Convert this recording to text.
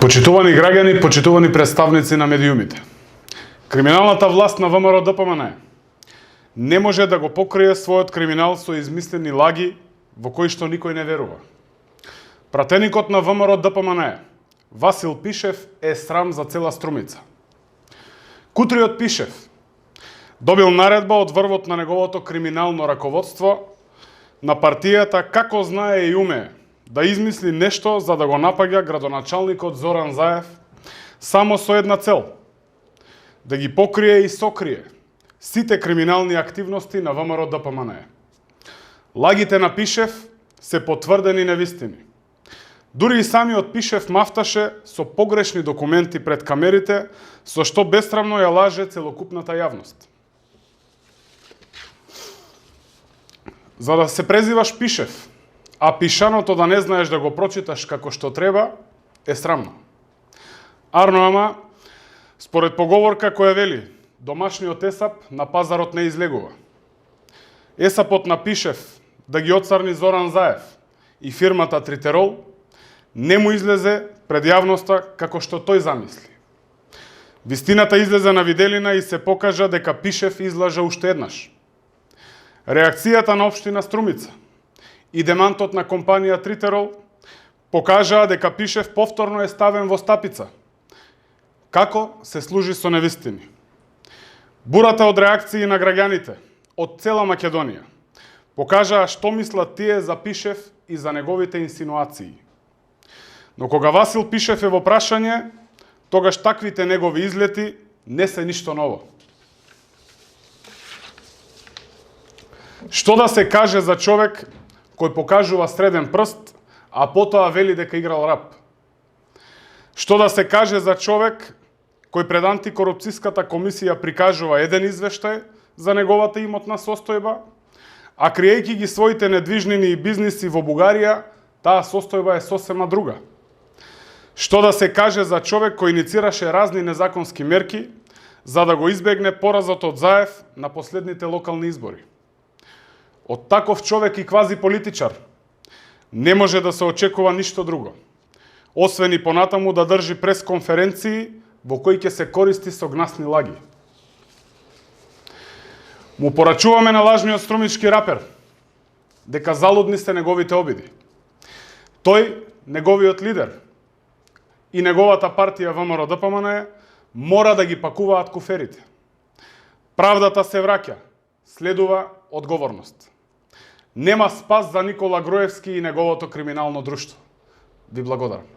Почитувани граѓани, почитувани представници на медиумите. Криминалната власт на ВМРО ДПМН не може да го покрие својот криминал со измислени лаги во кои што никој не верува. Пратеникот на ВМРО ДПМН, Васил Пишев, е срам за цела Струмица. Кутриот Пишев добил наредба од врвот на неговото криминално раководство на партијата како знае и умее да измисли нешто за да го напаѓа градоначалникот Зоран Заев само со една цел – да ги покрие и сокрие сите криминални активности на ВМРО ДПМН. Лагите на Пишев се потврдени невистини. Дури и самиот Пишев мафташе со погрешни документи пред камерите, со што бесрамно ја лаже целокупната јавност. За да се презиваш Пишев, а пишаното да не знаеш да го прочиташ како што треба, е срамно. Арно ама, според поговорка која вели, домашниот есап на пазарот не излегува. Есапот на Пишев да ги отцарни Зоран Заев и фирмата Тритерол не му излезе пред јавноста како што тој замисли. Вистината излезе на виделина и се покажа дека Пишев излажа уште еднаш. Реакцијата на општина Струмица и демантот на компанија Тритерол покажаа дека Пишев повторно е ставен во стапица. Како се служи со невистини? Бурата од реакции на граѓаните од цела Македонија покажаа што мислат тие за Пишев и за неговите инсинуации. Но кога Васил Пишев е во прашање, тогаш таквите негови излети не се ништо ново. Што да се каже за човек кој покажува среден прст, а потоа вели дека играл рап? Што да се каже за човек кој пред антикорупцијската комисија прикажува еден извештај за неговата имотна состојба, а криејќи ги своите недвижнини и бизниси во Бугарија, таа состојба е сосема друга? Што да се каже за човек кој иницираше разни незаконски мерки за да го избегне поразот од Заев на последните локални избори? Од таков човек и квази политичар не може да се очекува ништо друго, освен и понатаму да држи пресконференции во кои ќе се користи со гнасни лаги. Му порачуваме на лажниот струмички рапер дека залудни се неговите обиди. Тој, неговиот лидер и неговата партија ВМРО ДПМН мора да ги пакуваат куферите. Правдата се враќа, следува одговорност. Нема спас за Никола Груевски и неговото криминално друштво. Ви благодарам.